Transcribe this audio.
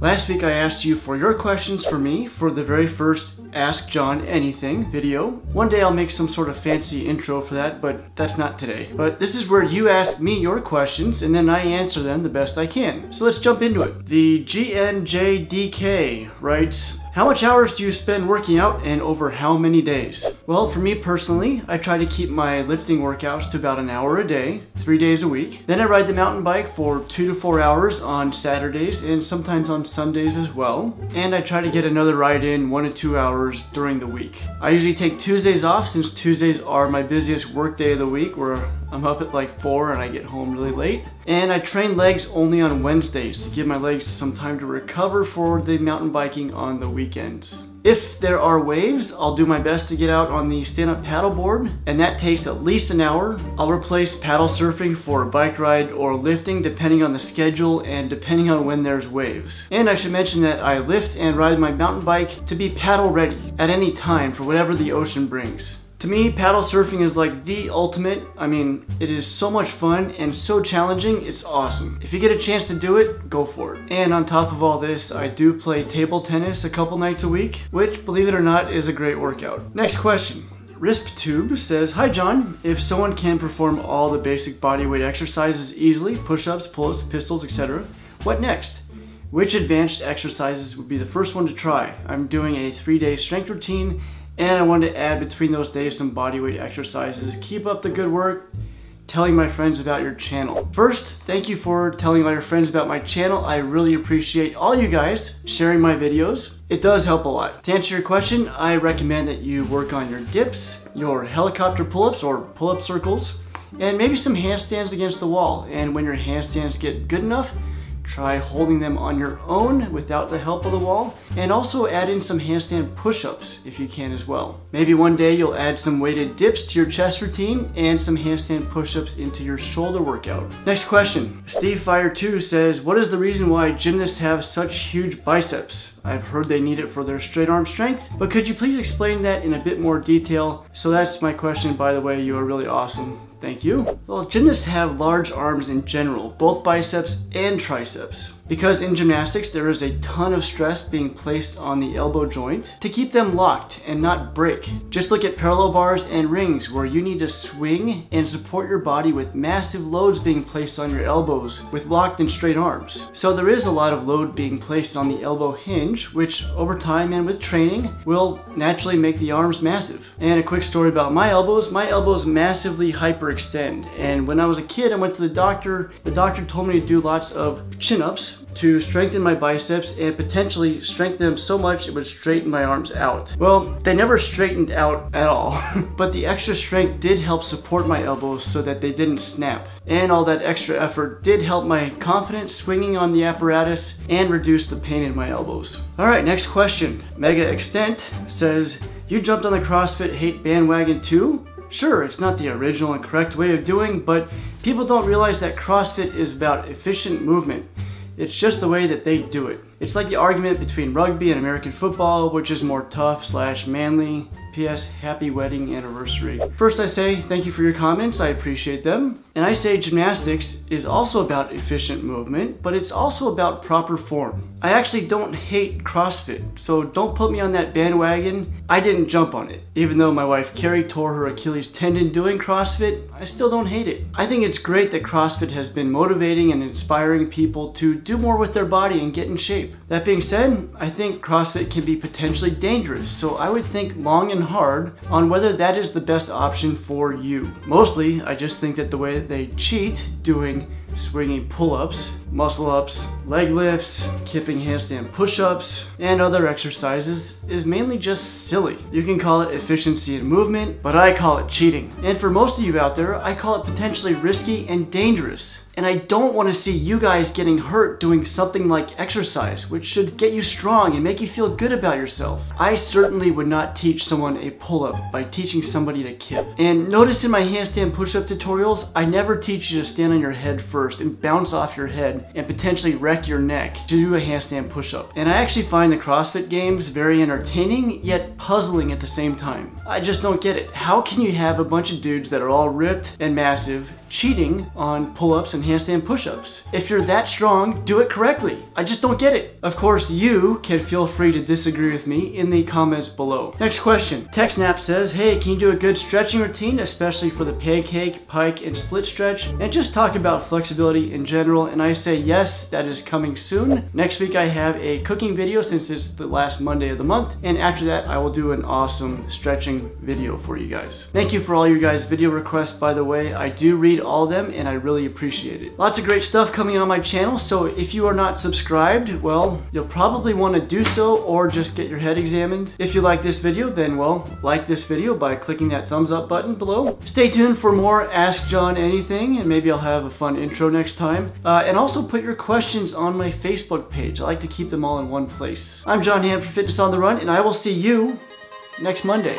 Last week I asked you for your questions for me for the very first Ask John Anything video. One day I'll make some sort of fancy intro for that, but that's not today. But this is where you ask me your questions and then I answer them the best I can. So let's jump into it. The GNJDK writes, how much hours do you spend working out and over how many days? Well, for me personally, I try to keep my lifting workouts to about an hour a day, 3 days a week. Then I ride the mountain bike for 2 to 4 hours on Saturdays and sometimes on Sundays as well. And I try to get another ride in 1 to 2 hours during the week. I usually take Tuesdays off since Tuesdays are my busiest work day of the week, where I'm up at like 4 and I get home really late. And I train legs only on Wednesdays to give my legs some time to recover for the mountain biking on the weekends. If there are waves, I'll do my best to get out on the stand-up paddleboard, and that takes at least an hour. I'll replace paddle surfing for a bike ride or lifting depending on the schedule and depending on when there's waves. And I should mention that I lift and ride my mountain bike to be paddle ready at any time for whatever the ocean brings. To me, paddle surfing is like the ultimate. I mean, it is so much fun and so challenging, it's awesome. If you get a chance to do it, go for it. And on top of all this, I do play table tennis a couple nights a week, which, believe it or not, is a great workout. Next question. RispTube says, hi John, if someone can perform all the basic bodyweight exercises easily, push-ups, pull-ups, pistols, etc., what next? Which advanced exercises would be the first one to try? I'm doing a 3-day strength routine and I wanted to add between those days some bodyweight exercises. Keep up the good work. Telling my friends about your channel. First, thank you for telling all your friends about my channel. I really appreciate all you guys sharing my videos. It does help a lot. To answer your question, I recommend that you work on your dips, your helicopter pull-ups or pull-up circles, and maybe some handstands against the wall. And when your handstands get good enough, try holding them on your own without the help of the wall, and also add in some handstand push-ups if you can as well. Maybe one day you'll add some weighted dips to your chest routine and some handstand push-ups into your shoulder workout. Next question. Steve Fire 2 says, what is the reason why gymnasts have such huge biceps? I've heard they need it for their straight arm strength, but could you please explain that in a bit more detail? So that's my question, by the way. You are really awesome. Thank you. Well, gymnasts have large arms in general, both biceps and triceps. Because in gymnastics, there is a ton of stress being placed on the elbow joint to keep them locked and not break. Just look at parallel bars and rings where you need to swing and support your body with massive loads being placed on your elbows with locked and straight arms. So there is a lot of load being placed on the elbow hinge, which over time and with training will naturally make the arms massive. And a quick story about my elbows massively hyperextend. And when I was a kid, I went to the doctor. The doctor told me to do lots of chin-ups to strengthen my biceps and potentially strengthen them so much it would straighten my arms out. Well, they never straightened out at all, but the extra strength did help support my elbows so that they didn't snap. And all that extra effort did help my confidence swinging on the apparatus and reduce the pain in my elbows. All right, next question. Mega Extent says, you jumped on the CrossFit hate bandwagon too? Sure, it's not the original and correct way of doing, but people don't realize that CrossFit is about efficient movement. It's just the way that they do it. It's like the argument between rugby and American football, which is more tough / manly. P.S. Happy wedding anniversary. First I say thank you for your comments, I appreciate them. And I say gymnastics is also about efficient movement, but it's also about proper form. I actually don't hate CrossFit, so don't put me on that bandwagon. I didn't jump on it. Even though my wife Carrie tore her Achilles tendon doing CrossFit, I still don't hate it. I think it's great that CrossFit has been motivating and inspiring people to do more with their body and get in shape. That being said, I think CrossFit can be potentially dangerous, so I would think long and hard on whether that is the best option for you. Mostly, I just think that the way that they cheat doing swinging pull-ups, muscle-ups, leg lifts, kipping handstand push-ups, and other exercises is mainly just silly. You can call it efficiency in movement, but I call it cheating. And for most of you out there, I call it potentially risky and dangerous. And I don't want to see you guys getting hurt doing something like exercise, which should get you strong and make you feel good about yourself. I certainly would not teach someone a pull-up by teaching somebody to kip. And notice in my handstand push-up tutorials, I never teach you to stand on your head first and bounce off your head and potentially wreck your neck to do a handstand push-up. And I actually find the CrossFit games very entertaining, yet puzzling at the same time. I just don't get it. How can you have a bunch of dudes that are all ripped and massive cheating on pull-ups and and handstand push-ups. If you're that strong, do it correctly. I just don't get it. Of course, you can feel free to disagree with me in the comments below. Next question. TechSnap says, hey, can you do a good stretching routine, especially for the pancake, pike, and split stretch, and just talk about flexibility in general? And I say yes, that is coming soon. Next week I have a cooking video since it's the last Monday of the month, and after that I will do an awesome stretching video for you guys. Thank you for all your guys' video requests, by the way. I do read all of them and I really appreciate it. Lots of great stuff coming on my channel, so if you are not subscribed, well, you'll probably want to do so or just get your head examined. If you like this video, then well, like this video by clicking that thumbs up button below. Stay tuned for more Ask John Anything, and maybe I'll have a fun intro next time. And also put your questions on my Facebook page. I like to keep them all in one place. I'm John Hand for Fitness on the Run, and I will see you next Monday.